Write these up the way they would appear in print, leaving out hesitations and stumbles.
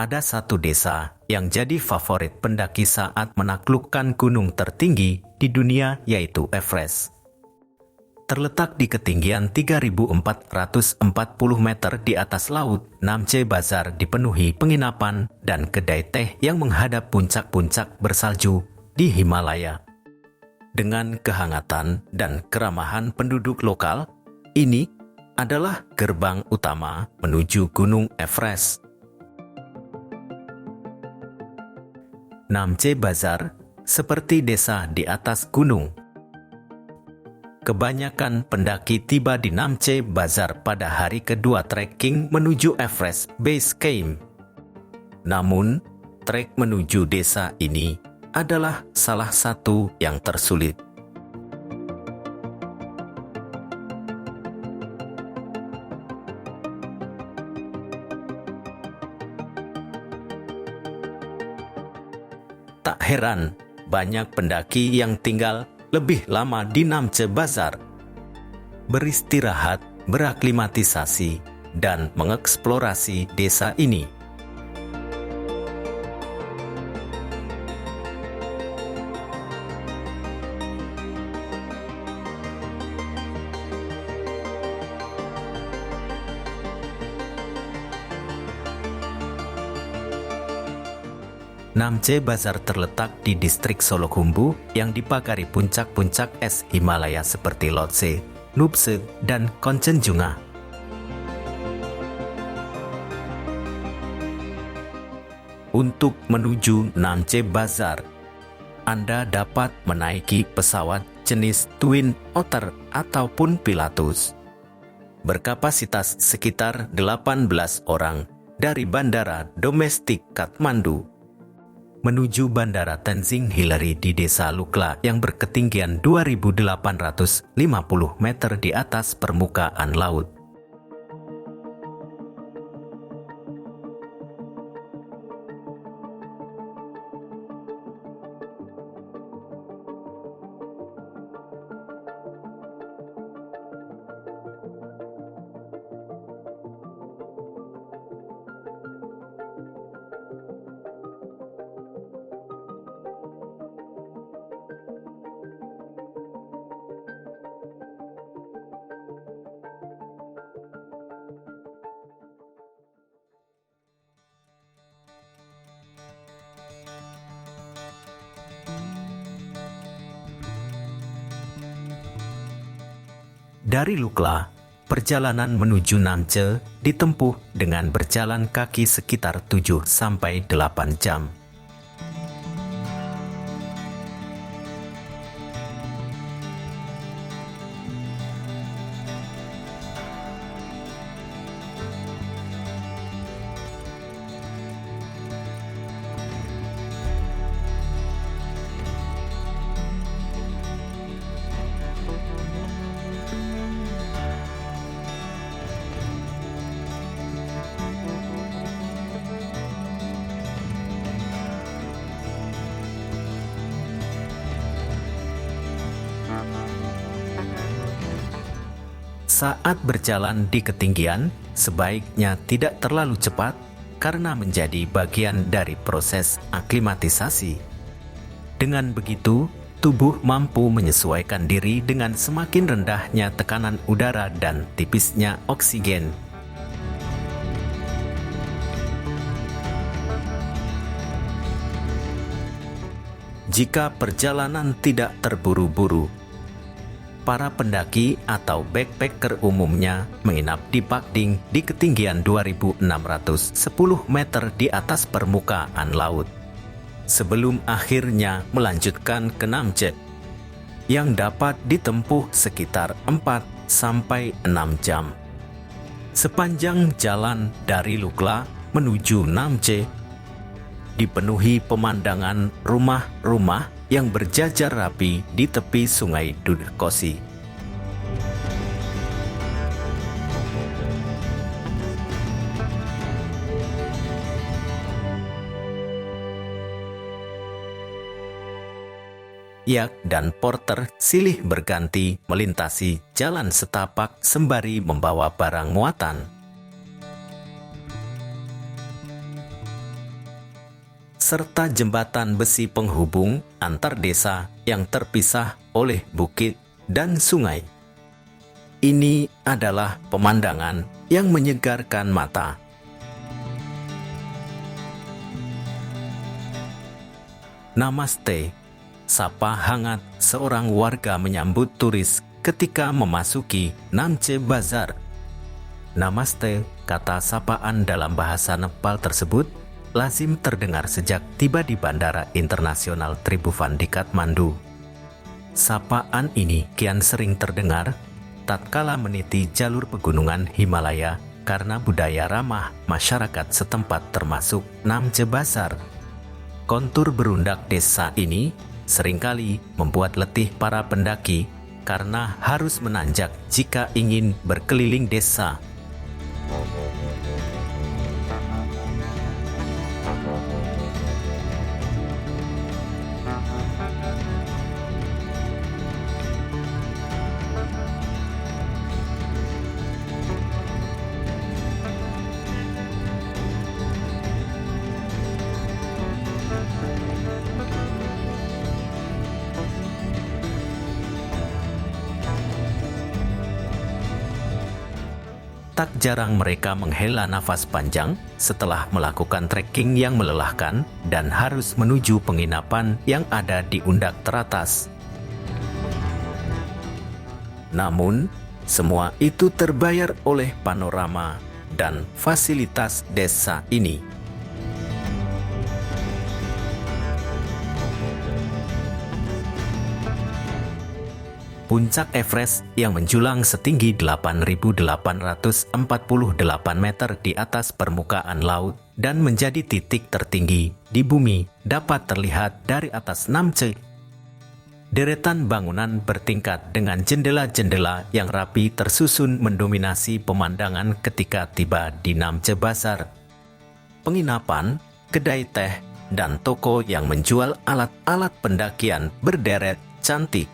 ada satu desa yang jadi favorit pendaki saat menaklukkan gunung tertinggi di dunia, yaitu Everest. Terletak di ketinggian 3.440 meter di atas laut, Namche Bazaar dipenuhi penginapan dan kedai teh yang menghadap puncak-puncak bersalju di Himalaya. Dengan kehangatan dan keramahan penduduk lokal, ini adalah gerbang utama menuju Gunung Everest. Namche Bazaar seperti desa di atas gunung. Kebanyakan pendaki tiba di Namche Bazaar pada hari kedua trekking menuju Everest Base Camp. Namun, trek menuju desa ini adalah salah satu yang tersulit. Tak heran, banyak pendaki yang tinggal lebih lama di Namche Bazaar, beristirahat, beraklimatisasi, dan mengeksplorasi desa ini. Namche Bazaar terletak di distrik Solokhumbu yang dipagari puncak-puncak es Himalaya seperti Lhotse, Nuptse, dan Kanchenjunga. Untuk menuju Namche Bazaar, Anda dapat menaiki pesawat jenis Twin Otter ataupun Pilatus, berkapasitas sekitar 18 orang dari Bandara Domestik Kathmandu menuju Bandara Tenzing Hillary di Desa Lukla yang berketinggian 2.850 meter di atas permukaan laut. Dari Lukla, perjalanan menuju Namche ditempuh dengan berjalan kaki sekitar 7-8 jam. Saat berjalan di ketinggian, sebaiknya tidak terlalu cepat karena menjadi bagian dari proses aklimatisasi. Dengan begitu, tubuh mampu menyesuaikan diri dengan semakin rendahnya tekanan udara dan tipisnya oksigen. Jika perjalanan tidak terburu-buru, para pendaki atau backpacker umumnya menginap di Pakding di ketinggian 2.610 meter di atas permukaan laut, sebelum akhirnya melanjutkan ke Namche, yang dapat ditempuh sekitar 4-6 jam. Sepanjang jalan dari Lukla menuju Namche, dipenuhi pemandangan rumah-rumah yang berjajar rapi di tepi sungai Dudkosi. Yak dan porter silih berganti melintasi jalan setapak sembari membawa barang muatan. serta jembatan besi penghubung antar desa yang terpisah oleh bukit dan sungai. Ini adalah pemandangan yang menyegarkan mata. Namaste, sapa hangat seorang warga menyambut turis ketika memasuki Namche Bazar. Namaste, kata sapaan dalam bahasa Nepal tersebut, lazim terdengar sejak tiba di Bandara Internasional Tribhuvan di Kathmandu. Sapaan ini kian sering terdengar tatkala meniti jalur pegunungan Himalaya karena budaya ramah masyarakat setempat termasuk Namche Bazar. Kontur berundak desa ini seringkali membuat letih para pendaki karena harus menanjak jika ingin berkeliling desa. Tak jarang mereka menghela nafas panjang setelah melakukan trekking yang melelahkan dan harus menuju penginapan yang ada di undak teratas. Namun, semua itu terbayar oleh panorama dan fasilitas desa ini. Puncak Everest yang menjulang setinggi 8.848 meter di atas permukaan laut dan menjadi titik tertinggi di bumi dapat terlihat dari atas Namche. Deretan bangunan bertingkat dengan jendela-jendela yang rapi tersusun mendominasi pemandangan ketika tiba di Namche Bazar. Penginapan, kedai teh, dan toko yang menjual alat-alat pendakian berderet cantik.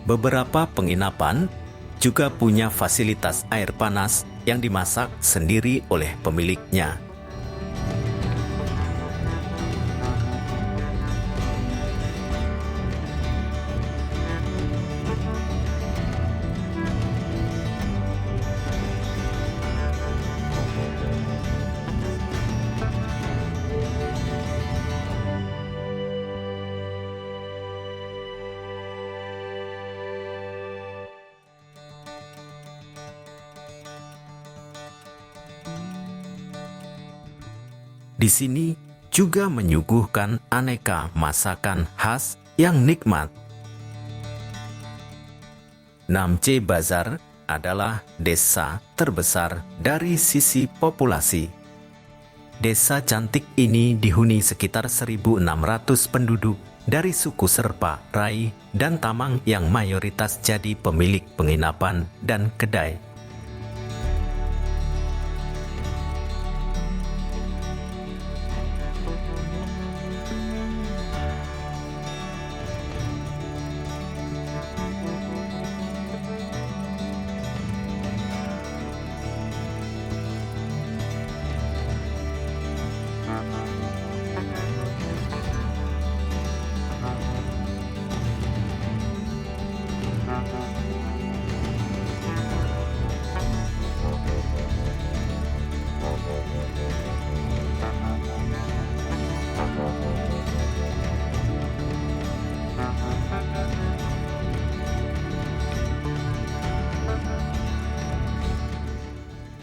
Beberapa penginapan juga punya fasilitas air panas yang dimasak sendiri oleh pemiliknya. Di sini juga menyuguhkan aneka masakan khas yang nikmat. Namche Bazar adalah desa terbesar dari sisi populasi. Desa cantik ini dihuni sekitar 1.600 penduduk dari suku Serpa, Rai, dan Tamang yang mayoritas jadi pemilik penginapan dan kedai.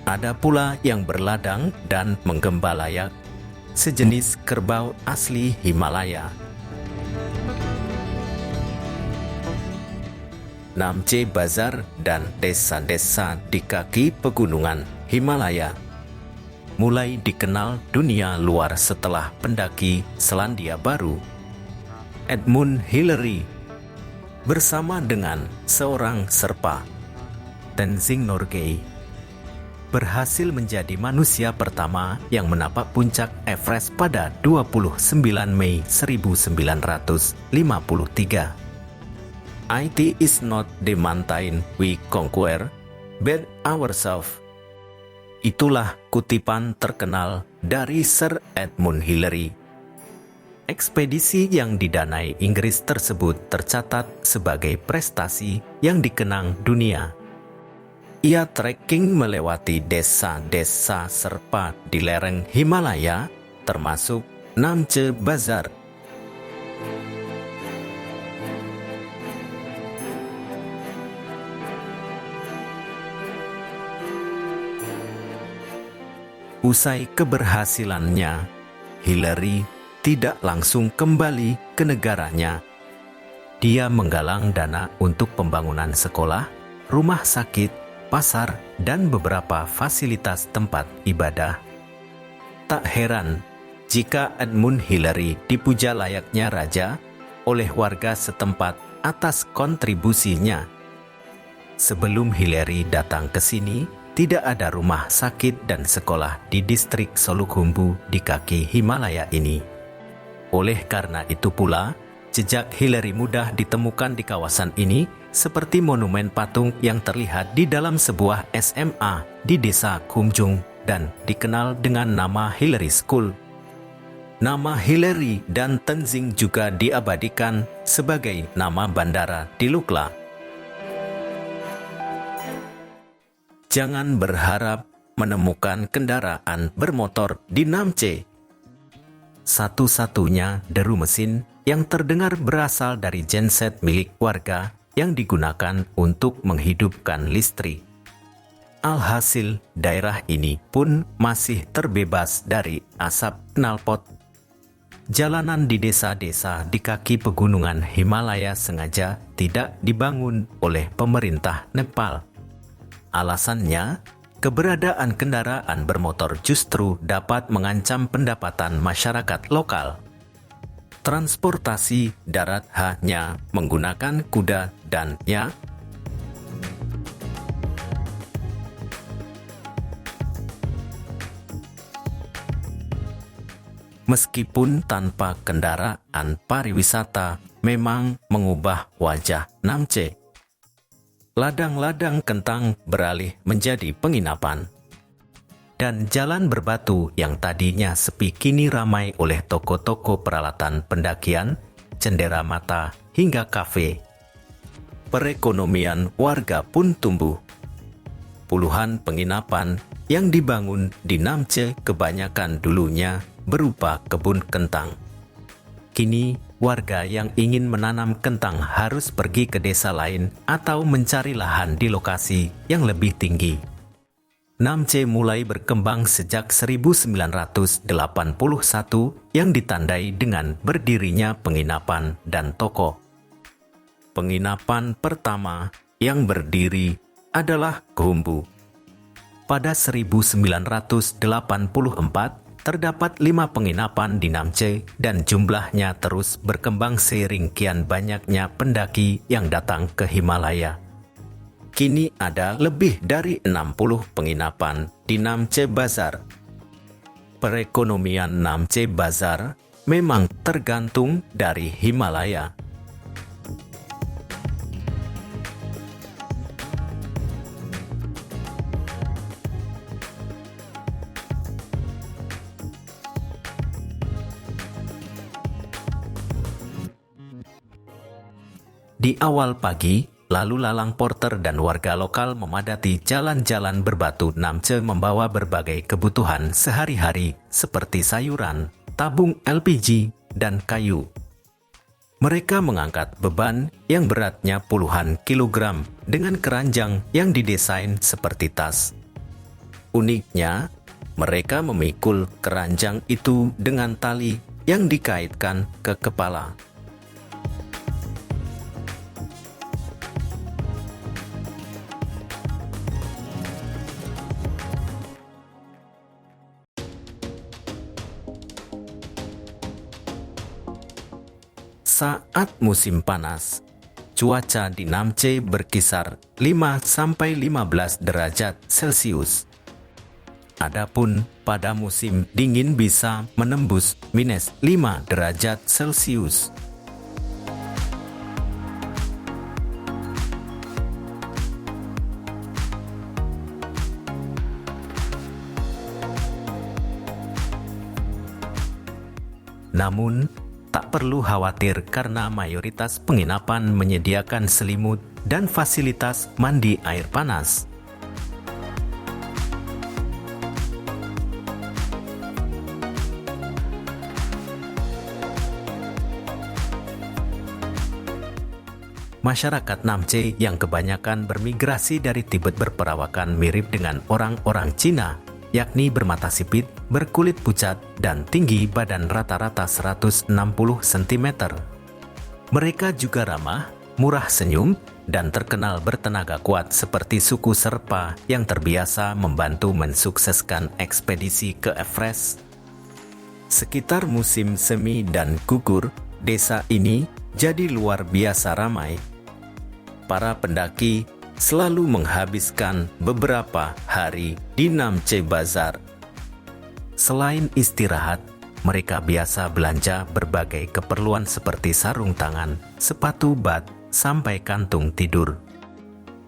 Ada pula yang berladang dan menggembalayak, sejenis kerbau asli Himalaya. Namche Bazar dan desa-desa di kaki pegunungan Himalaya mulai dikenal dunia luar setelah pendaki Selandia Baru Edmund Hillary bersama dengan seorang serpa, Tenzing Norgay, berhasil menjadi manusia pertama yang menapak puncak Everest pada 29 Mei 1953. It is not the mountain we conquer, but ourselves. Itulah kutipan terkenal dari Sir Edmund Hillary. Ekspedisi yang didanai Inggris tersebut tercatat sebagai prestasi yang dikenang dunia. Ia trekking melewati desa-desa serpa di lereng Himalaya, termasuk Namche Bazar. Usai keberhasilannya, Hillary tidak langsung kembali ke negaranya. Dia menggalang dana untuk pembangunan sekolah, rumah sakit, pasar, dan beberapa fasilitas tempat ibadah. Tak heran jika Edmund Hillary dipuja layaknya raja oleh warga setempat atas kontribusinya. Sebelum Hillary datang ke sini, tidak ada rumah sakit dan sekolah di distrik Solukhumbu di kaki Himalaya ini. Oleh karena itu pula, jejak Hillary mudah ditemukan di kawasan ini, seperti monumen patung yang terlihat di dalam sebuah SMA di desa Kumjung dan dikenal dengan nama Hillary School. Nama Hillary dan Tenzing juga diabadikan sebagai nama bandara di Lukla. Jangan berharap menemukan kendaraan bermotor di Namche. Satu-satunya deru mesin yang terdengar berasal dari genset milik warga yang digunakan untuk menghidupkan listrik. Alhasil, daerah ini pun masih terbebas dari asap knalpot. Jalanan di desa-desa di kaki pegunungan Himalaya sengaja tidak dibangun oleh pemerintah Nepal. Alasannya, keberadaan kendaraan bermotor justru dapat mengancam pendapatan masyarakat lokal. Transportasi darat hanya menggunakan kuda dan yak. Meskipun tanpa kendaraan pariwisata memang mengubah wajah Namche. Ladang-ladang kentang beralih menjadi penginapan. Dan jalan berbatu yang tadinya sepi kini ramai oleh toko-toko peralatan pendakian, cendera mata, hingga kafe. Perekonomian warga pun tumbuh. Puluhan penginapan yang dibangun di Namche kebanyakan dulunya berupa kebun kentang. Kini, warga yang ingin menanam kentang harus pergi ke desa lain atau mencari lahan di lokasi yang lebih tinggi. Namche mulai berkembang sejak 1981 yang ditandai dengan berdirinya penginapan dan toko. Penginapan pertama yang berdiri adalah Khumbu. Pada 1984, terdapat 5 penginapan di Namche dan jumlahnya terus berkembang seiring kian banyaknya pendaki yang datang ke Himalaya. Kini ada lebih dari 60 penginapan di Namche Bazar. Perekonomian Namche Bazar memang tergantung dari Himalaya. Di awal pagi, lalu lalang porter dan warga lokal memadati jalan-jalan berbatu Namche membawa berbagai kebutuhan sehari-hari seperti sayuran, tabung LPG, dan kayu. Mereka mengangkat beban yang beratnya puluhan kilogram dengan keranjang yang didesain seperti tas. Uniknya, mereka memikul keranjang itu dengan tali yang dikaitkan ke kepala. Saat musim panas, cuaca di Namche berkisar 5-15 derajat Celcius. Adapun pada musim dingin bisa menembus -5 derajat Celcius. Namun, tak perlu khawatir karena mayoritas penginapan menyediakan selimut dan fasilitas mandi air panas. Masyarakat Namche yang kebanyakan bermigrasi dari Tibet berperawakan mirip dengan orang-orang Cina, yakni bermata sipit, berkulit pucat, dan tinggi badan rata-rata 160 cm. Mereka juga ramah, murah senyum, dan terkenal bertenaga kuat seperti suku Serpa yang terbiasa membantu mensukseskan ekspedisi ke Everest. Sekitar musim semi dan gugur, desa ini jadi luar biasa ramai. Para pendaki selalu menghabiskan beberapa hari di Namche Bazaar. Selain istirahat, mereka biasa belanja berbagai keperluan seperti sarung tangan, sepatu bat, sampai kantung tidur.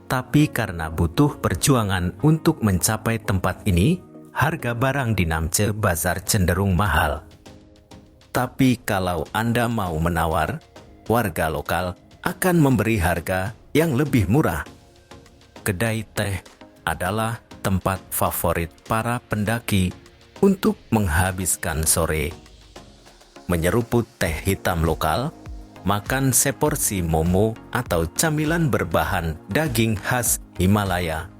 Tapi karena butuh perjuangan untuk mencapai tempat ini, harga barang di Namche Bazaar cenderung mahal. Tapi kalau Anda mau menawar, warga lokal akan memberi harga yang lebih murah. Kedai teh adalah tempat favorit para pendaki untuk menghabiskan sore. Menyeruput teh hitam lokal, makan seporsi momo atau camilan berbahan daging khas Himalaya.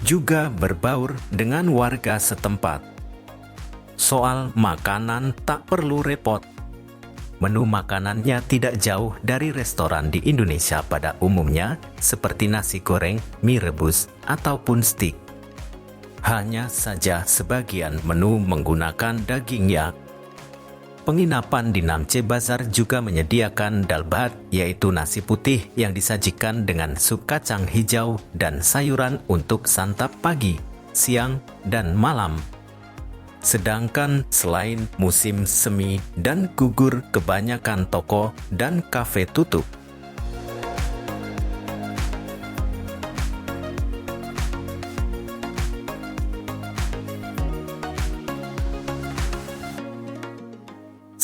Juga berbaur dengan warga setempat. Soal makanan tak perlu repot. Menu makanannya tidak jauh dari restoran di Indonesia pada umumnya, seperti nasi goreng, mie rebus, ataupun steak. Hanya saja sebagian menu menggunakan daging yak. Penginapan di Namche Bazaar juga menyediakan dalbat, yaitu nasi putih yang disajikan dengan sup kacang hijau dan sayuran untuk santap pagi, siang, dan malam. Sedangkan selain musim semi dan gugur, kebanyakan toko dan kafe tutup.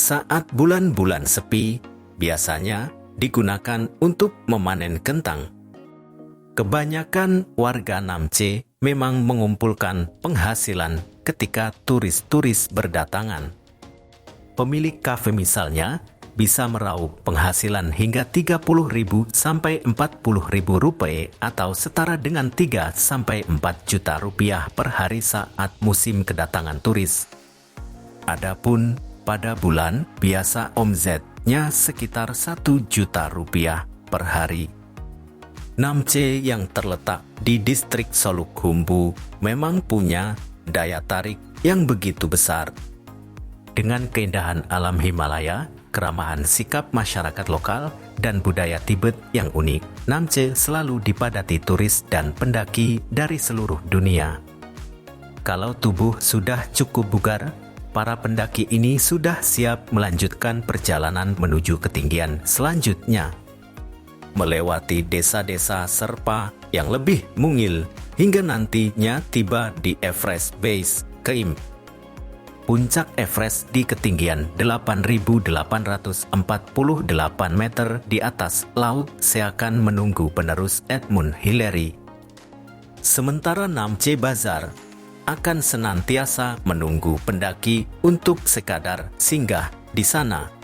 Saat bulan-bulan sepi, biasanya digunakan untuk memanen kentang. Kebanyakan warga Namche memang mengumpulkan penghasilan ketika turis-turis berdatangan. Pemilik kafe misalnya bisa meraup penghasilan hingga 30.000 sampai 40.000 rupiah atau setara dengan 3 sampai 4 juta rupiah per hari saat musim kedatangan turis. Adapun pada bulan biasa omsetnya sekitar 1 juta rupiah per hari. Namche yang terletak di distrik Solukhumbu memang punya daya tarik yang begitu besar. Dengan keindahan alam Himalaya, keramahan sikap masyarakat lokal, dan budaya Tibet yang unik, Namche selalu dipadati turis dan pendaki dari seluruh dunia. Kalau tubuh sudah cukup bugar, para pendaki ini sudah siap melanjutkan perjalanan menuju ketinggian selanjutnya, melewati desa-desa Serpa yang lebih mungil hingga nantinya tiba di Everest Base Camp. puncak Everest di ketinggian 8.848 meter di atas laut seakan menunggu penerus Edmund Hillary. Sementara Namche Bazaar akan senantiasa menunggu pendaki untuk sekadar singgah di sana.